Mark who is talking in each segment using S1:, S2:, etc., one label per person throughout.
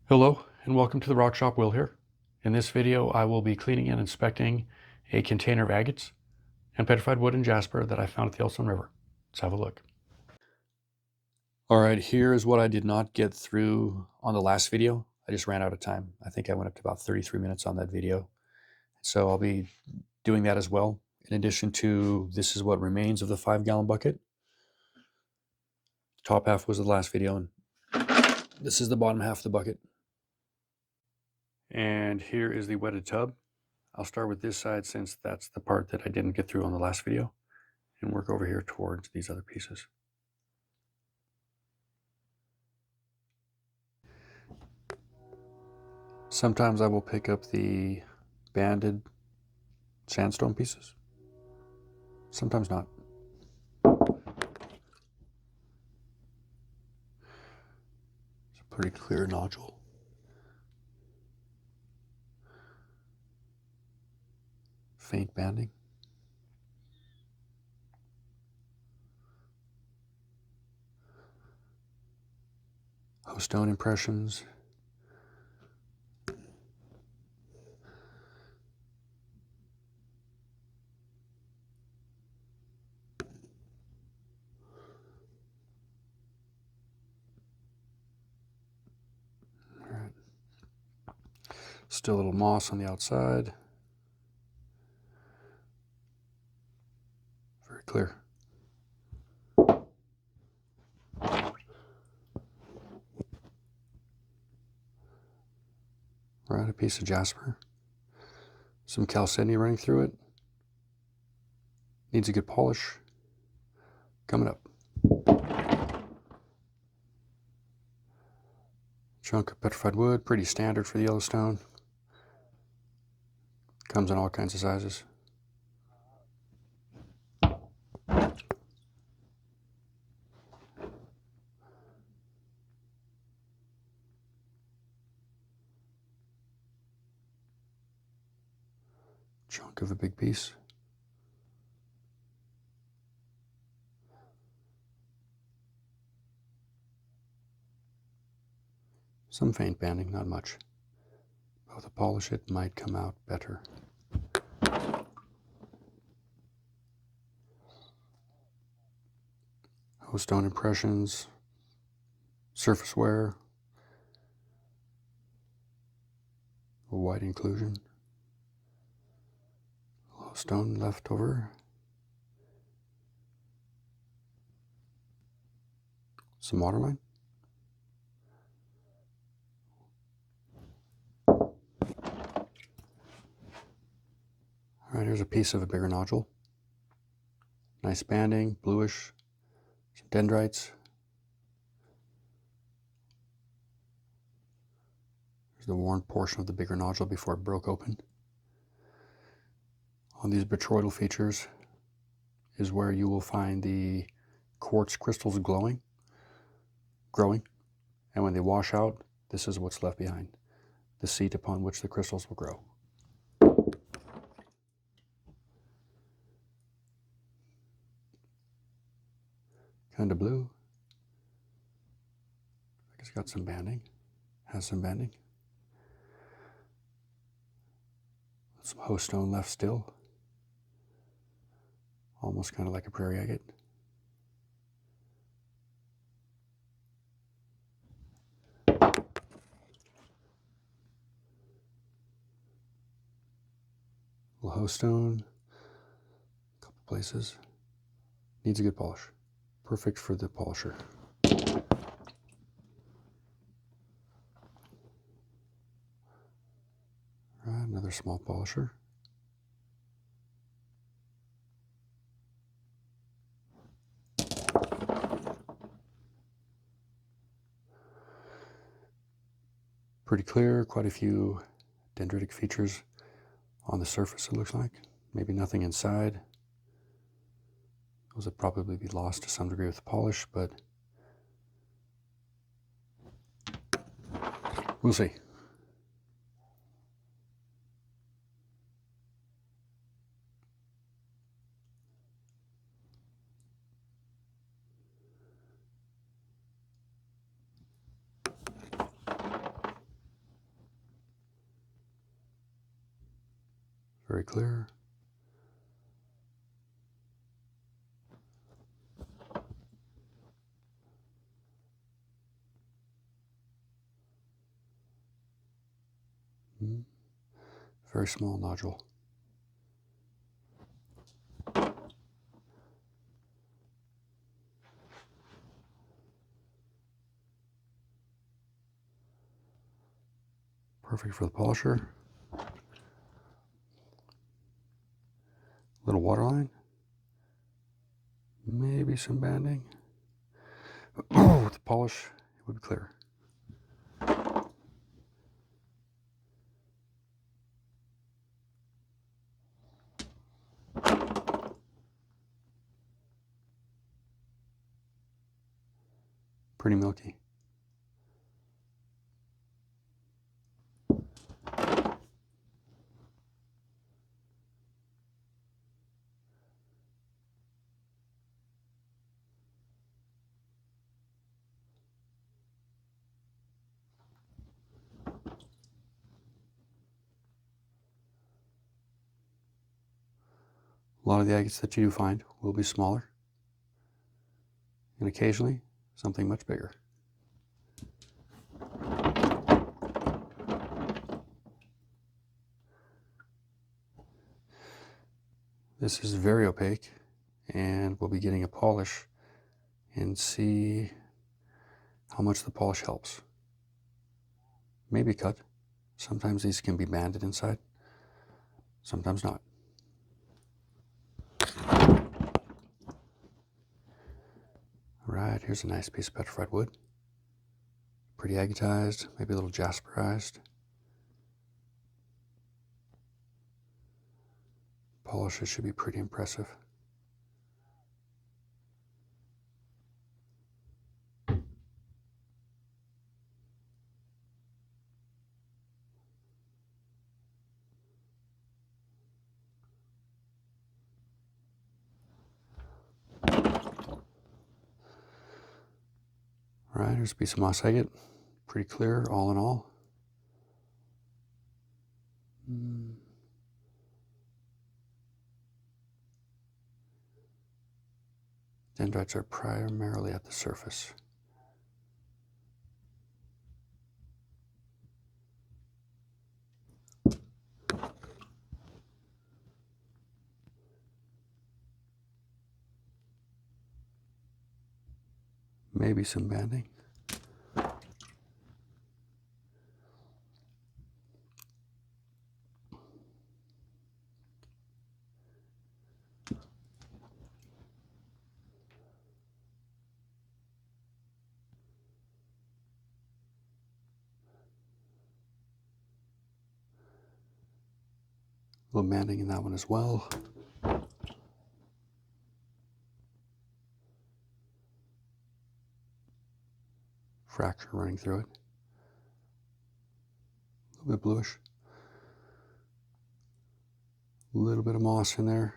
S1: Hello and welcome to the Rock Shop. Will here. In this video I will be cleaning and inspecting a container of agates and petrified wood and jasper that I found at the Yellowstone River. Let's have a look. Alright, here is what I did not get through on the last video. I just ran out of time. I think I went up to about 33 minutes on that video. So I'll be doing that as well. In addition to, this is what remains of the 5-gallon bucket. Top half was the last video and this is the bottom half of the bucket. And here is the wetted tub. I'll start with this side since that's the part that I didn't get through on the last video and work over here towards these other pieces. Sometimes I will pick up the banded sandstone pieces. Sometimes not. It's a pretty clear nodule. Faint banding. Stone impressions. All right. Still a little moss on the outside. Very clear. Right, a piece of jasper. Some chalcedony running through it. Needs a good polish. Coming up. Chunk of petrified wood, pretty standard for the Yellowstone. Comes in all kinds of sizes. Chunk of a big piece. Some faint banding, not much. But with a polish it might come out better. Stone impressions, surface wear, a white inclusion, stone left over, some waterline. All right, here's a piece of a bigger nodule. Nice banding, bluish, some dendrites. Here's the worn portion of the bigger nodule before it broke open. On these botryoidal features is where you will find the quartz crystals growing. And when they wash out, this is what's left behind, the seat upon which the crystals will grow. Kind of blue. It's got some banding, has some banding. Some host stone left still. Almost kind of like a prairie agate. Little host stone, a couple places. Needs a good polish. Perfect for the polisher. Right, another small polisher. Pretty clear, quite a few dendritic features on the surface, it looks like. Maybe nothing inside. Those would probably be lost to some degree with the polish, but we'll see. Very clear. Very small nodule. Perfect for the polisher. Little waterline. Maybe some banding. With the polish, it would be clear. Pretty milky. A lot of the agates that you do find will be smaller, and occasionally something much bigger. This is very opaque, and we'll be getting a polish and see how much the polish helps. Maybe cut. Sometimes these can be banded inside, sometimes not. Alright, here's a nice piece of petrified wood. Pretty agatized, maybe a little jasperized. Polishes should be pretty impressive. Alright, here's a piece of moss agate. Pretty clear all in all. Dendrites are primarily at the surface. Maybe some banding. A little banding in that one as well. Fracture running through it. A little bit bluish. A little bit of moss in there.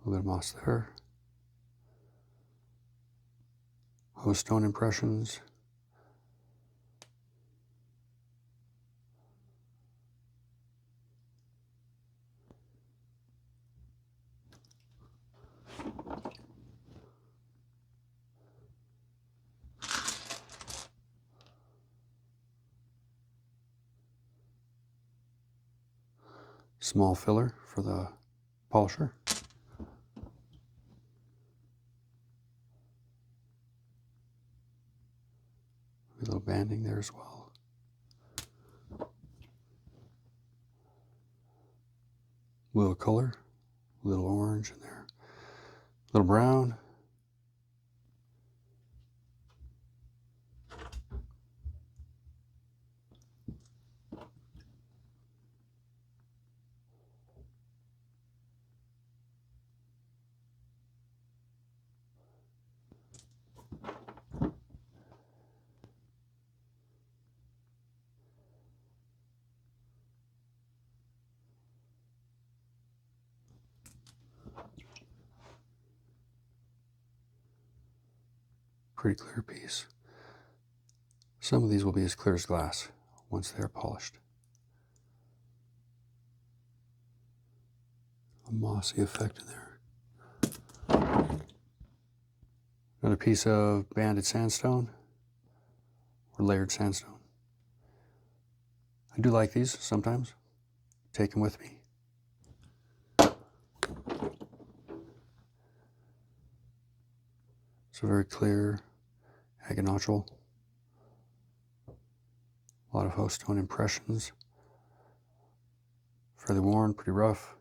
S1: A little bit of moss there. Host stone impressions. Small filler for the polisher. A little banding there as well. A little color, a little orange in there, a little brown. Pretty clear piece. Some of these will be as clear as glass once they are polished. A mossy effect in there. Another piece of banded sandstone or layered sandstone. I do like these sometimes. Take them with me. It's a very clear agate notch. A lot of host stone impressions. Fairly worn, pretty rough.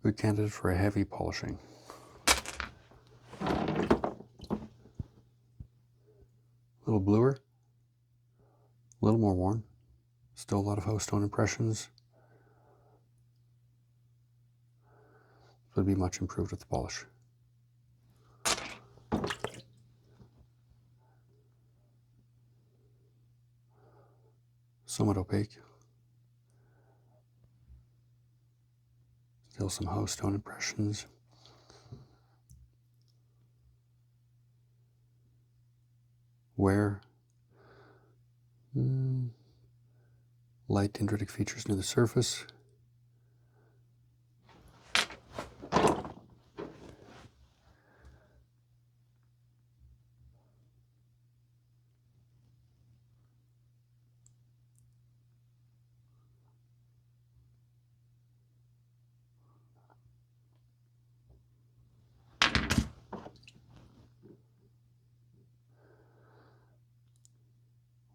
S1: Good candidate for a heavy polishing. A little bluer, a little more worn. Still a lot of host stone impressions. Would be much improved with the polish. Somewhat opaque. Still some host stone impressions. Wear. Light dendritic features near the surface.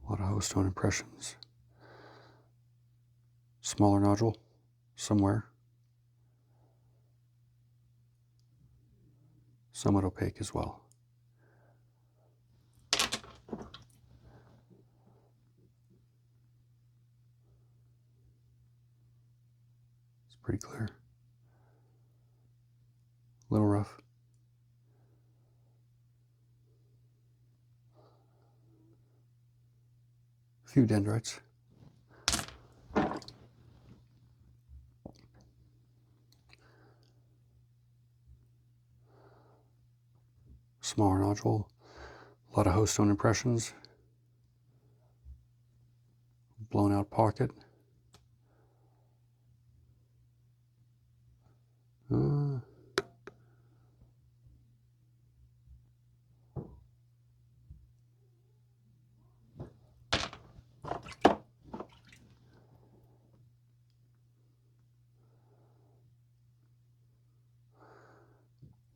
S1: A lot of host stone impressions. Smaller nodule somewhere. Somewhat opaque as well. It's pretty clear. A little rough. A few dendrites. Smaller nodule. A lot of host stone impressions. Blown out pocket.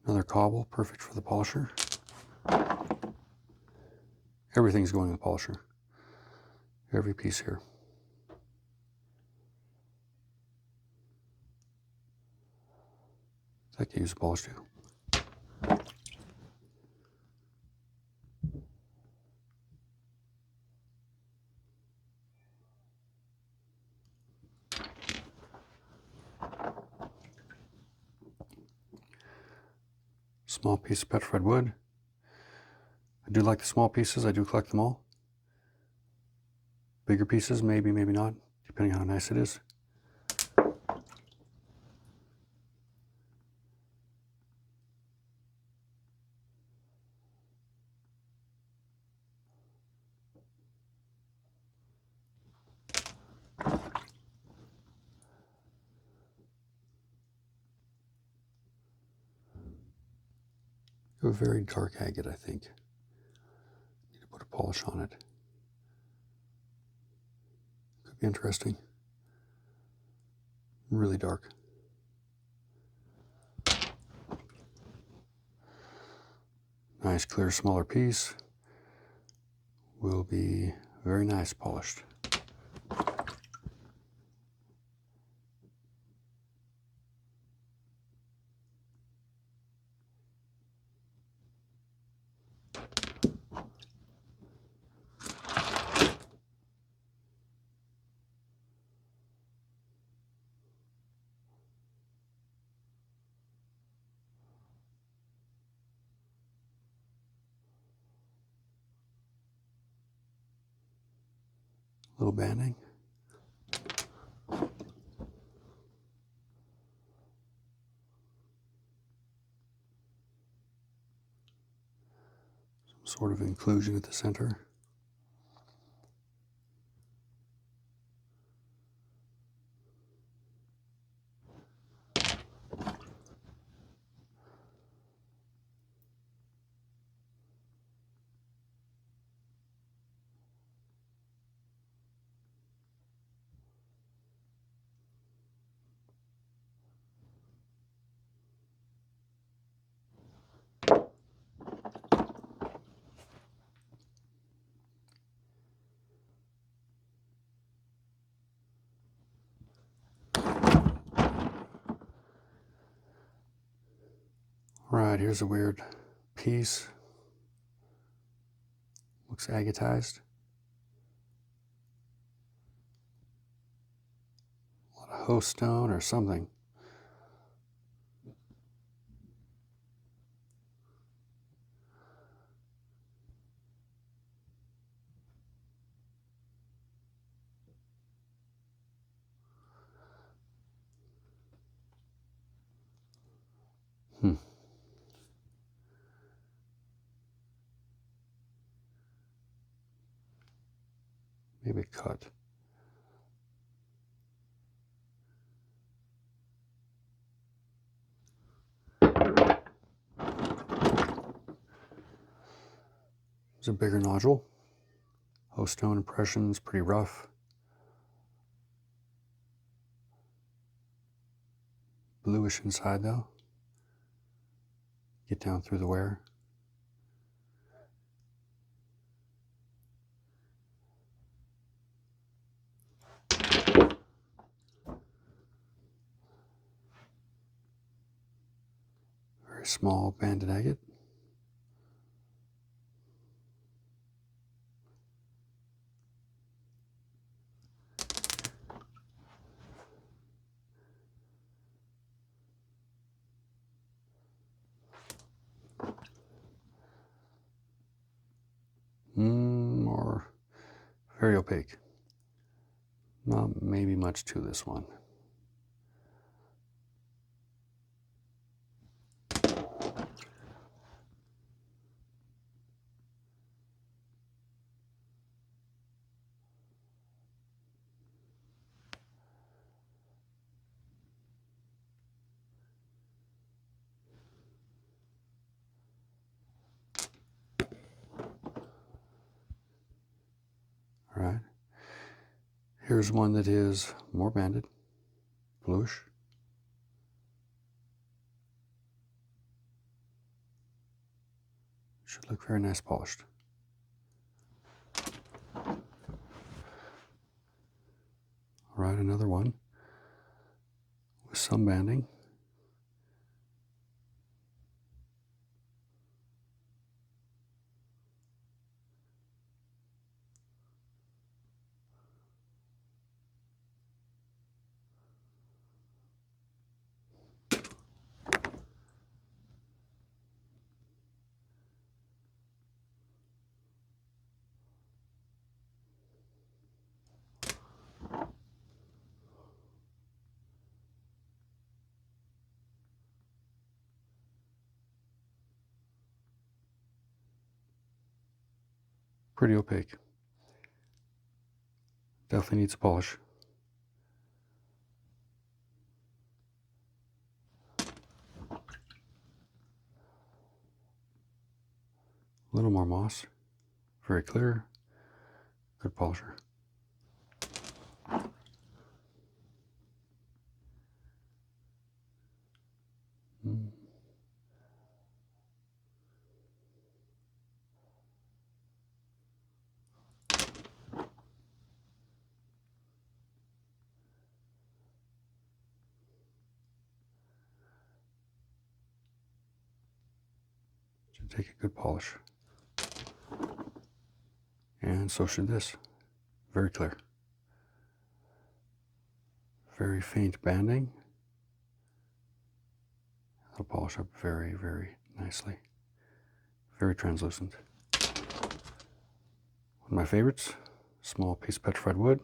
S1: Another cobble, perfect for the polisher. Everything's going in the polisher. Every piece here. I can use a polish too. Small piece of petrified wood. I do like the small pieces. I do collect them all. Bigger pieces, maybe, maybe not, depending on how nice it is. A very dark agate, I think. Need to put a polish on it. Could be interesting. Really dark. Nice, clear, smaller piece. Will be very nice polished. Little banding. Some sort of inclusion at the center. Right, here's a weird piece. Looks agatized. A lot of host stone or something. Maybe cut. There's a bigger nodule. Host stone impressions, pretty rough. Bluish inside though. Get down through the wear. Very small banded agate. Or very opaque. Not maybe much to this one. All right. Here's one that is more banded, bluish. Should look very nice polished. All right, another one with some banding. Pretty opaque. Definitely needs a polish. A little more moss. Very clear. Good polisher. Should take a good polish. And so should this. Very clear. Very faint banding. That'll polish up very, very nicely. Very translucent. One of my favorites, small piece of petrified wood.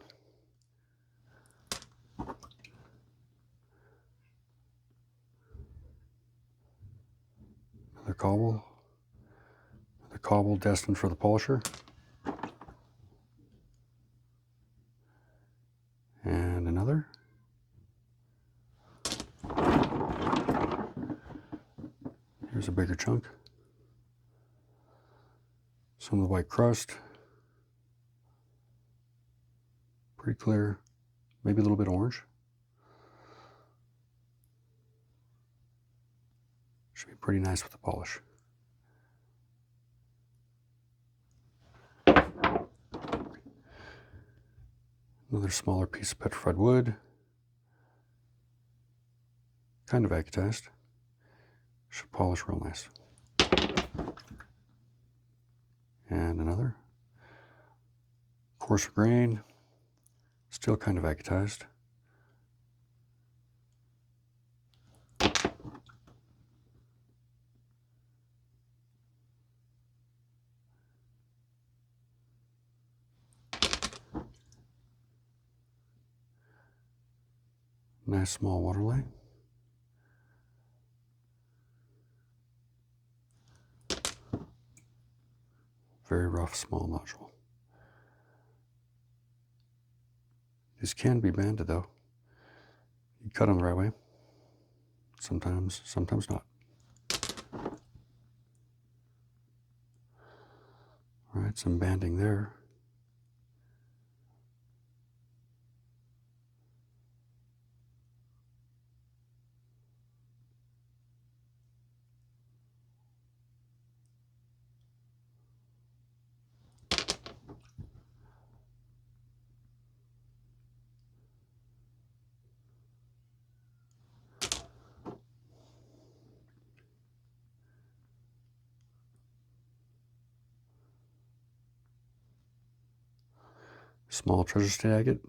S1: Another cobble destined for the polisher. And another. Here's a bigger chunk. Some of the white crust. Pretty clear, maybe a little bit orange. Should be pretty nice with the polish. Another smaller piece of petrified wood. Kind of agatized. Should polish real nice. And another. Coarser grain. Still kind of agatized. Nice small waterlay. Very rough small nodule. These can be banded though. You cut them the right way. Sometimes not. All right, some banding there. Small treasure state agate.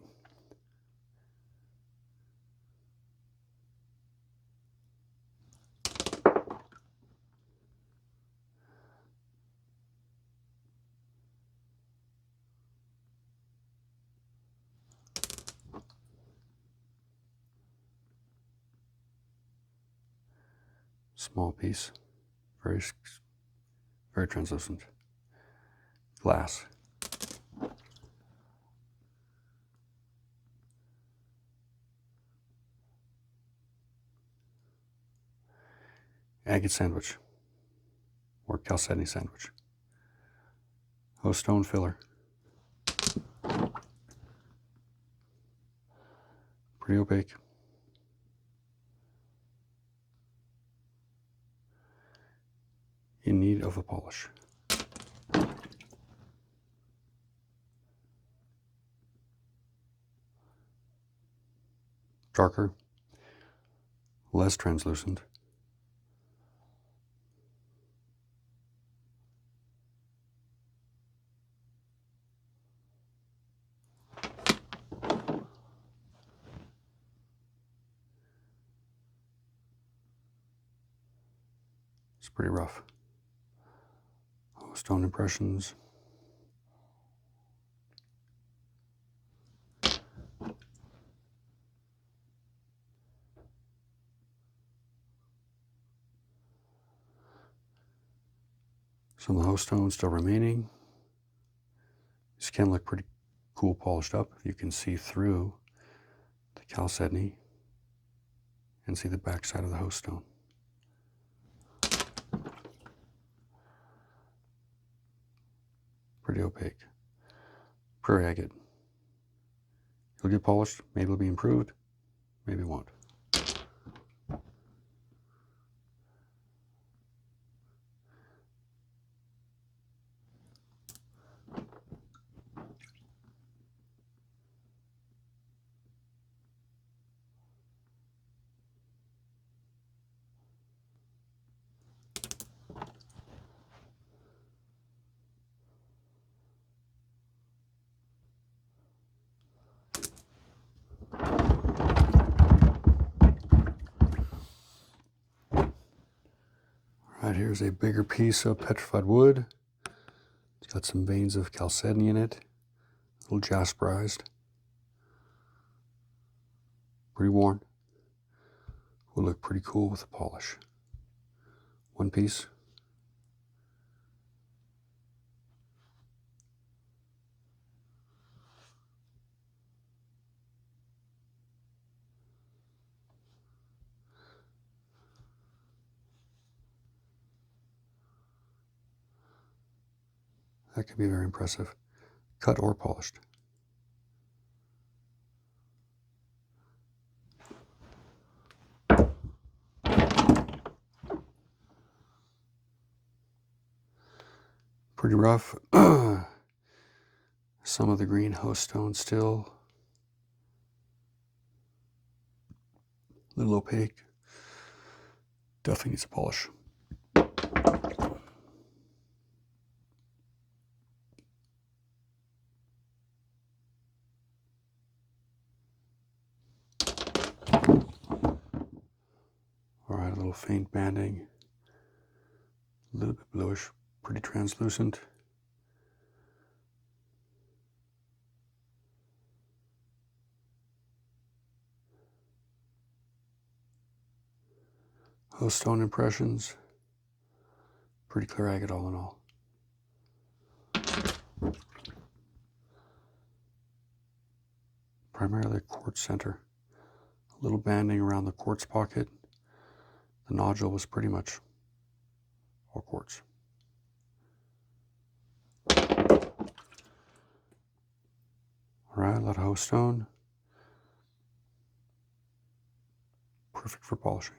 S1: Small piece, very translucent. Glass. Agate sandwich, or chalcedony sandwich. Stone filler. Pretty opaque. In need of a polish. Darker, less translucent. It's pretty rough. Stone impressions. Some of the host stones still remaining. These can look pretty cool polished up. You can see through the chalcedony and see the back side of the host stone. Pretty opaque. Prairie agate. It'll get polished, maybe it'll be improved, maybe it won't. Right, here's a bigger piece of petrified wood. It's got some veins of chalcedony in it, a little jasperized. Pretty worn. Will look pretty cool with the polish. One piece. That could be very impressive. Cut or polished. Pretty rough. Some of the green host stone still a little opaque. Definitely needs a polish. All right, a little faint banding, a little bit bluish, pretty translucent. Host stone impressions, pretty clear agate all in all. Primarily quartz center. A little banding around the quartz pocket. The nodule was pretty much all quartz. All right, a lot of host stone. Perfect for polishing.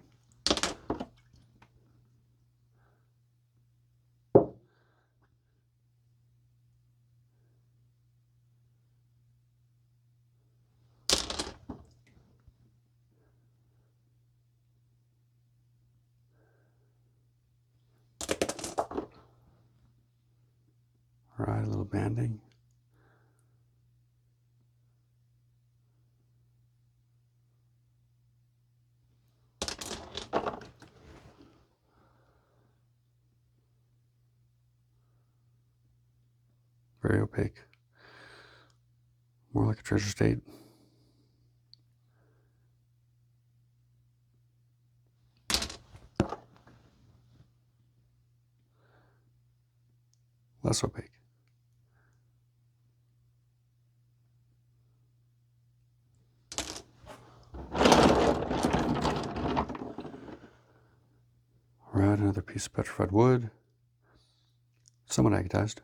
S1: All right, a little banding. Very opaque. More like a treasure state. Less opaque. All right, another piece of petrified wood. Somewhat agatized.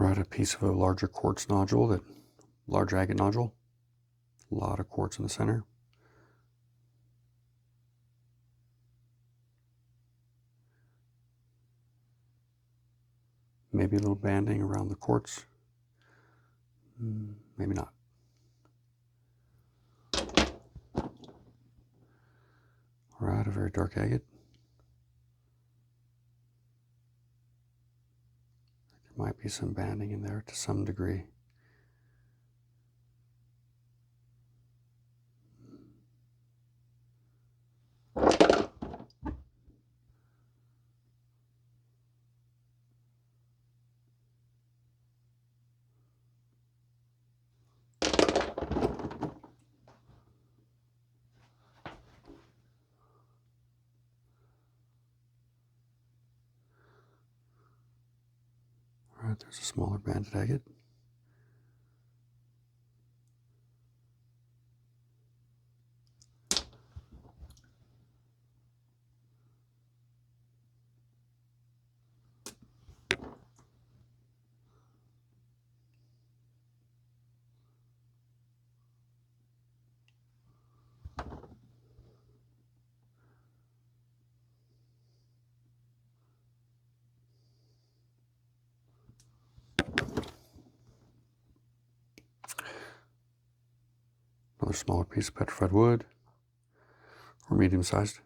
S1: Right, a piece of a larger quartz nodule, that large agate nodule. A lot of quartz in the center. Maybe a little banding around the quartz. Maybe not. All right, a very dark agate. There might be some banding in there to some degree. All right, there's a smaller banded agate. Another smaller piece of petrified wood, or medium sized.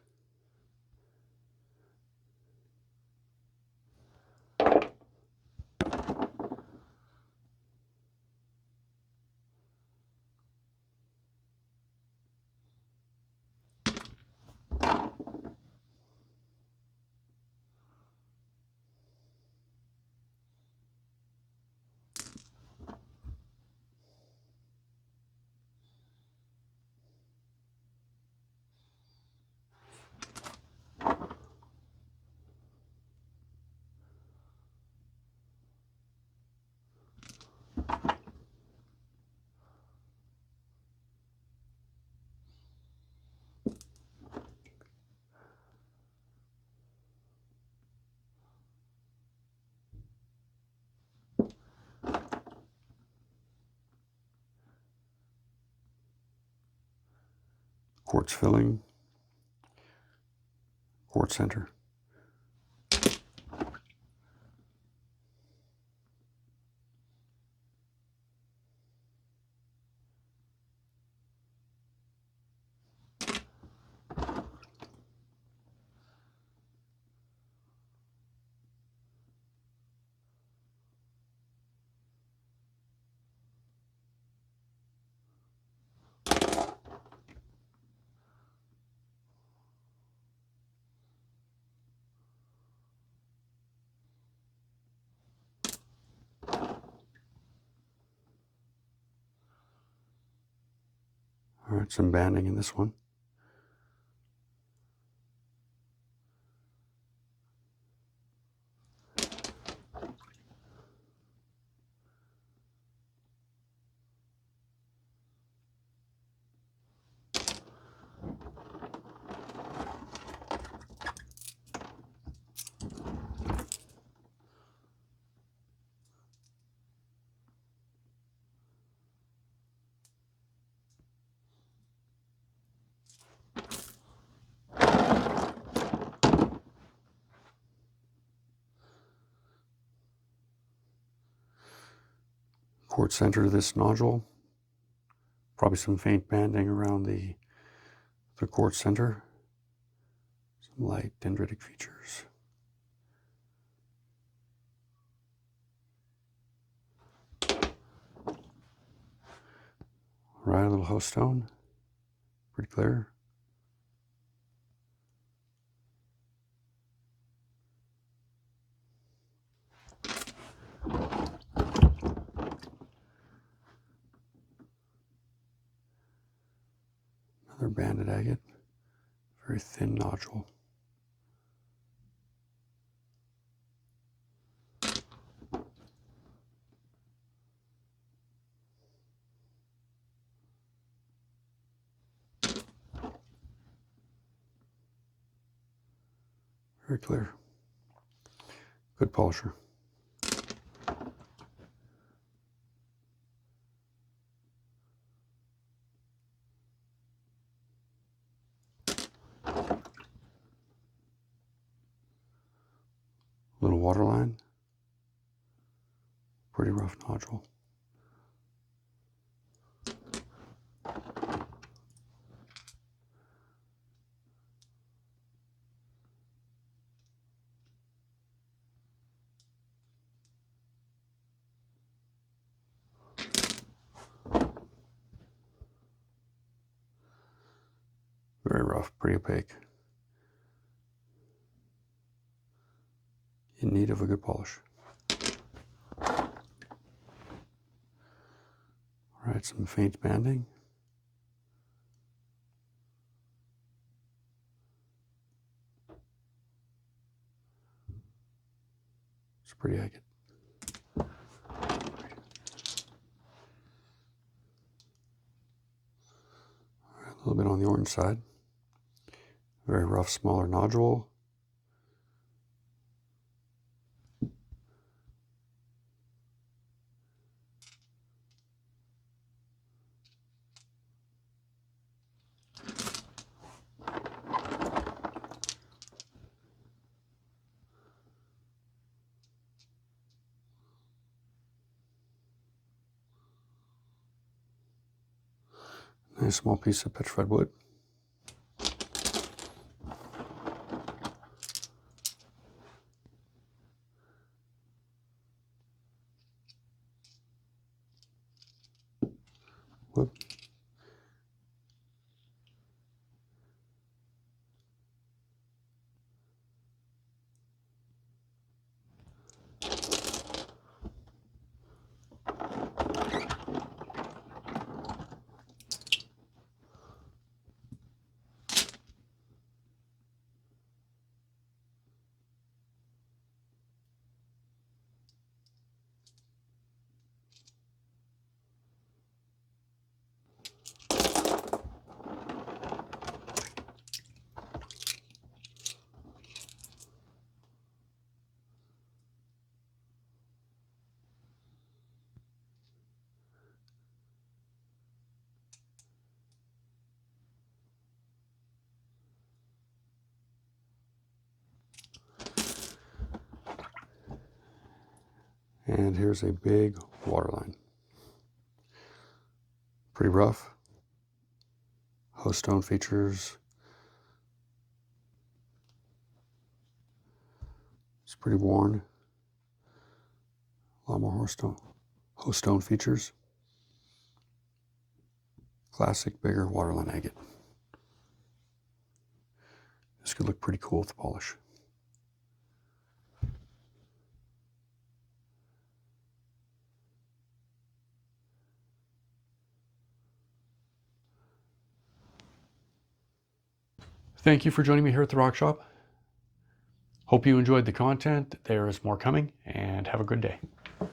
S1: quartz filling, quartz center. All right, some banding in this one. Quartz center this nodule. Probably some faint banding around the quartz center. Some light dendritic features. All right, a little host stone. Pretty clear. Another banded agate. Very thin nodule. Very clear. Good polisher. Little water line. Pretty rough nodule. Very rough, pretty opaque. In need of a good polish. All right, some faint banding. It's pretty agate. A little bit on the orange side. Very rough, smaller nodule. Nice small piece of petrified wood. Whoop. And here's a big water line. Pretty rough. Host stone features. It's pretty worn. A lot more host stone features. Classic bigger waterline agate. This could look pretty cool with the polish. Thank you for joining me here at the Rock Shop. Hope you enjoyed the content. There is more coming, and have a good day.